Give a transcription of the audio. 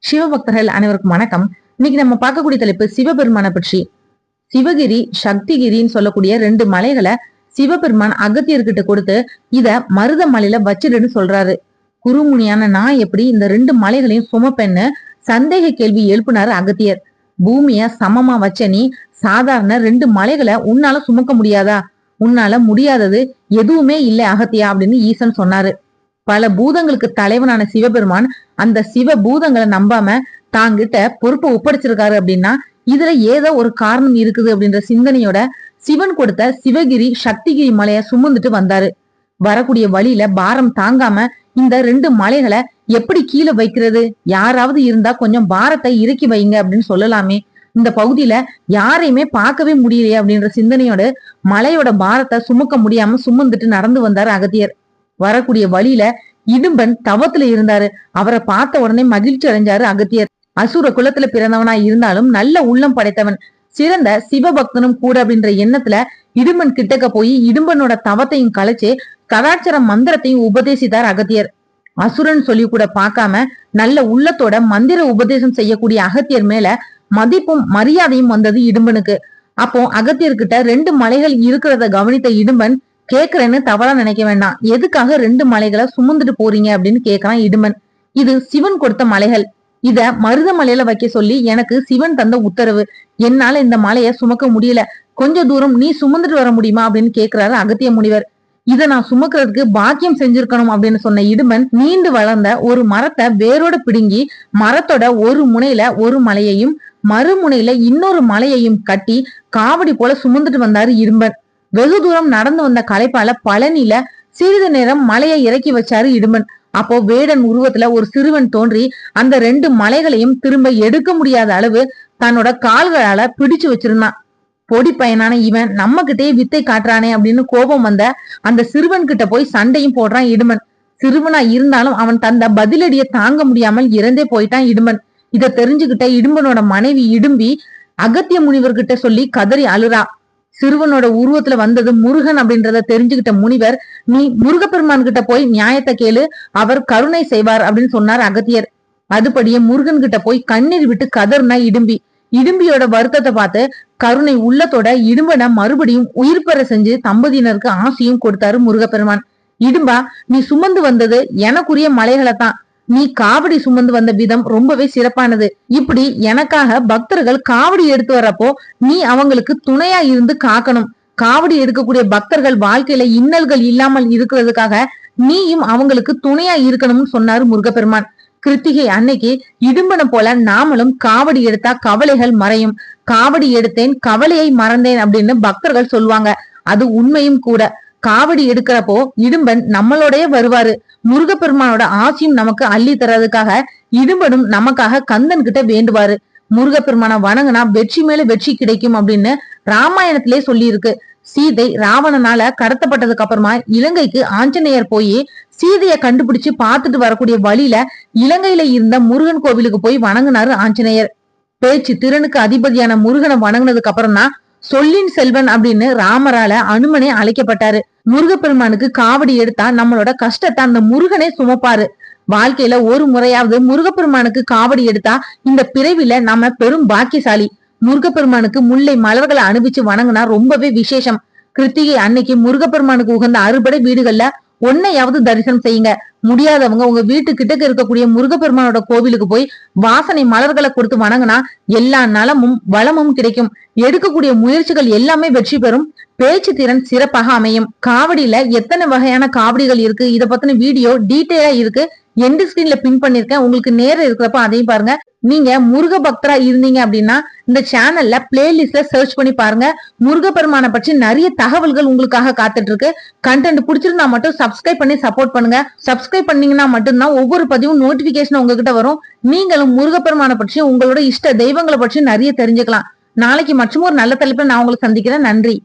சிவபக்தர்கள் அனைவருக்கும் வணக்கம். இன்னைக்கு நம்ம பார்க்கக்கூடிய தலைப்பு சிவபெருமானை பற்றி. சிவகிரி சக்திகிரின்னு சொல்லக்கூடிய 2 மலைகளை சிவபெருமான் அகத்தியர்கிட்ட கொடுத்து இத மருத மலையில வச்சிடுன்னு சொல்றாரு. குருமுனியான நான் எப்படி இந்த 2 மலைகளையும் சுமப்பேன்னு சந்தேக கேள்வி எழுப்பினாரு அகத்தியர். பூமிய சமமா வச்ச நீ சாதாரண 2 மலைகளை உன்னால சுமக்க முடியாதா? உன்னால முடியாதது எதுவுமே இல்லை அகத்தியா அப்படின்னு ஈசன் சொன்னாரு. பல பூதங்களுக்கு தலைவனான சிவபெருமான் அந்த சிவ பூதங்களை நம்பாம தாங்கிட்ட பொறுப்பை ஒப்படைச்சிருக்காரு அப்படின்னா இதுல ஏதோ ஒரு காரணம் இருக்குது அப்படின்ற சிந்தனையோட சிவன் கொடுத்த சிவகிரி சக்திகிரி மலைய சுமந்துட்டு வந்தாரு. வரக்கூடிய வழியில பாரம் தாங்காம இந்த 2 மலைகளை எப்படி கீழே வைக்கிறது? யாராவது இருந்தா கொஞ்சம் பாரத்தை இறக்கி வைங்க அப்படின்னு சொல்லலாமே. இந்த பகுதியில யாரையுமே பார்க்கவே முடியலையே அப்படின்ற சிந்தனையோட மலையோட பாரத்தை சுமக்க முடியாம சுமந்துட்டு நடந்து வந்தாரு அகத்தியர். வரக்கூடிய வழியில இடும்பன் தவத்துல இருந்தாரு. அவரை பார்த்த உடனே மகிழ்ச்சி அடைஞ்சாரு அகத்தியர். அசுர குலத்துல பிறந்தவனா இருந்தாலும் நல்ல உள்ளம் படைத்தவன், சிறந்த சிவபக்தனும் கூட அப்படின்ற எண்ணத்துல இடும்பன் கிட்டக்க போய் இடும்பனோட தவத்தையும் கலைச்சு கதாட்சர மந்திரத்தையும் உபதேசித்தார் அகத்தியர். அசுரன் சொல்லி கூட பார்க்காம நல்ல உள்ளத்தோட மந்திர உபதேசம் செய்யக்கூடிய அகத்தியர் மேல மதிப்பும் மரியாதையும் வந்தது இடும்பனுக்கு. அப்போ அகத்தியர்கிட்ட 2 மலைகள் இருக்கிறத கவனித்த இடும்பன், கேக்குறேன்னு தவறா நினைக்க வேண்டாம், எதுக்காக 2 மலைகளை சுமந்துட்டு போறீங்க அப்படின்னு கேக்குறான் இடுமன். இது சிவன் கொடுத்த மலைகள், இத மருத மலையில வைக்க சொல்லி எனக்கு சிவன் தந்த உத்தரவு. என்னால இந்த மலைய சுமக்க முடியல, கொஞ்ச தூரம் நீ சுமந்துட்டு வர முடியுமா அப்படின்னு கேக்குறாரு அகத்திய முனிவர். இத நான் சுமக்கிறதுக்கு பாக்கியம் செஞ்சிருக்கணும் அப்படின்னு சொன்ன இடுமன் நீண்டு வளர்ந்த ஒரு மரத்தை வேரோட பிடுங்கி மரத்தோட ஒரு முனையில ஒரு மலையையும் மறுமுனையில இன்னொரு மலையையும் கட்டி காவடி போல சுமந்துட்டு வந்தாரு இடும்பன். வெகு தூரம் நடந்து வந்த களைப்பால பழனியில சிறிது நேரம் மலையை இறக்கி வச்சாரு இடும்பன். அப்போ வேடன் உருவத்துல ஒரு சிறுவன் தோன்றி அந்த 2 மலைகளையும் திரும்ப எடுக்க முடியாத அளவு தன்னோட கால்களால பிடிச்சு வச்சிருந்தான். பொடி பையனான இவன் நம்ம கிட்டே வித்தை காட்டுறானே அப்படின்னு கோபம் வந்த அந்த சிறுவன் கிட்ட போய் சண்டையும் போடுறான் இடுமன். சிறுவனா இருந்தாலும் அவன் தந்த பதிலடியை தாங்க முடியாமல் இறந்தே போயிட்டான் இடுமன். இத தெரிஞ்சுகிட்ட இடும்பனோட மனைவி இடும்பி அகத்திய முனிவர்கிட்ட சொல்லி கதறி அழுறா. சிறுவனோட உருவத்துல வந்தது முருகன் அப்படின்றத தெரிஞ்சுக்கிட்ட முனிவர், நீ முருகப்பெருமான் கிட்ட போய் நியாயத்தை கேளு, அவர் கருணை செய்வார் அப்படின்னு சொன்னார் அகத்தியர். அதுபடியே முருகன் கிட்ட போய் கண்ணீர் விட்டு கதர்னா இடும்பி. இடும்பியோட வருத்தத்தை பார்த்து கருணை உள்ளத்தோட இடும்பனை மறுபடியும் உயிர் பெற செஞ்சு தம்பதியினருக்கு ஆசையும் கொடுத்தாரு முருகப்பெருமான். இடும்பா, நீ சுமந்து வந்தது எனக்குரிய மலைகளை தான். நீ காவடி சுமந்து வந்த விதம் ரொம்பவே சிறப்பானது. இப்படி எனக்காக பக்தர்கள் காவடி எடுத்து வரப்போ நீ அவங்களுக்கு துணையா இருந்து காக்கணும். காவடி எடுக்கக்கூடிய பக்தர்கள் வாழ்க்கையில இன்னல்கள் இல்லாமல் இருக்கிறதுக்காக நீயும் அவங்களுக்கு துணையா இருக்கணும்னு சொன்னாரு முருகப்பெருமான். கிருத்திகை அன்னைக்கு இடும்பனை போல நாமளும் காவடி எடுத்தா கவலைகள் மறையும். காவடி எடுத்தேன் கவலையை மறந்தேன் அப்படின்னு பக்தர்கள் சொல்லுவாங்க. அது உண்மையும் கூட. காவடி எடுக்கிறப்போ இடும்பன் நம்மளோடய வருவாரு. முருகப்பெருமானோட ஆசையும் நமக்கு அள்ளி தர்றதுக்காக இடும்பனும் நமக்காக கந்தன் கிட்ட வேண்டுவாரு. முருகப்பெருமான வணங்குனா வெற்றி மேல வெற்றி கிடைக்கும் அப்படின்னு ராமாயணத்திலே சொல்லி இருக்கு. சீதை ராவணனால கடத்தப்பட்டதுக்கு அப்புறமா இலங்கைக்கு ஆஞ்சநேயர் போய் சீதைய கண்டுபிடிச்சு பார்த்துட்டு வரக்கூடிய வழியில இலங்கையில இருந்த முருகன் கோவிலுக்கு போய் வணங்குனாரு ஆஞ்சநேயர். பேச்சு திறனுக்கு அதிபதியான முருகனை வணங்குனதுக்கு அப்புறம் தான் சொல்லின் செல்வன் அப்படின்னு ராமரால அனுமனே அழைக்கப்பட்டாரு. முருகப்பெருமானுக்கு காவடி எடுத்தா நம்மளோட கஷ்டத்தை அந்த முருகனே சுமப்பாரு. வாழ்க்கையில ஒரு முறையாவது முருகப்பெருமானுக்கு காவடி எடுத்தா இந்த பிறவில நாம பெரும் பாக்கியசாலி. முருகப்பெருமானுக்கு முல்லை மலர்களை அனுப்பிச்சு வணங்குனா ரொம்பவே விசேஷம். கிருத்திகை அன்னைக்கு முருகப்பெருமானுக்கு உகந்த அறுபடை வீடுகள்ல ஒன்னையாவது தரிசனம் செய்யுங்க. முடியாதவங்க உங்க வீட்டு கிட்டக்க இருக்கக்கூடிய முருகப்பெருமானோட கோவிலுக்கு போய் வாசனை மலர்களை கொடுத்து வணங்கினா எல்லா நலமும் வளமும் கிடைக்கும். எடுக்கக்கூடிய முயற்சிகள் எல்லாமே வெற்றி பெறும். பேச்சு திறன் சிறப்பாக அமையும். காவடியில எத்தனை வகையான காவடிகள் இருக்கு, இத பத்தின வீடியோ டீட்டெயிலா இருக்கு. எண்ட் ஸ்கிரீன்ல பின் பண்ணிருக்கேன். உங்களுக்கு நேரம் இருக்கிறப்ப அதையும் பாருங்க. நீங்க முருக பக்தரா இருந்தீங்க அப்படின்னா இந்த சேனல்ல பிளேலிஸ்ட்ல சர்ச் பண்ணி பாருங்க. முருகப்பெருமானை பற்றி நிறைய தகவல்கள் உங்களுக்காக காத்துட்டு இருக்கு. கண்டென்ட் பிடிச்சிருந்தா மட்டும் சப்ஸ்கிரைப் பண்ணி சப்போர்ட் பண்ணுங்க. சப்ஸ்கிரைப் பண்ணீங்கன்னா மட்டும்தான் ஒவ்வொரு பதிவும் நோட்டிபிகேஷன் உங்ககிட்ட வரும். நீங்களும் முருகப்பெருமானை பற்றி உங்களோட இஷ்ட தெய்வங்களை பற்றி நிறைய தெரிஞ்சுக்கலாம். நாளைக்கு மற்றும் ஒரு நல்ல தலைப்புல நான் உங்களை சந்திக்கிறேன். நன்றி.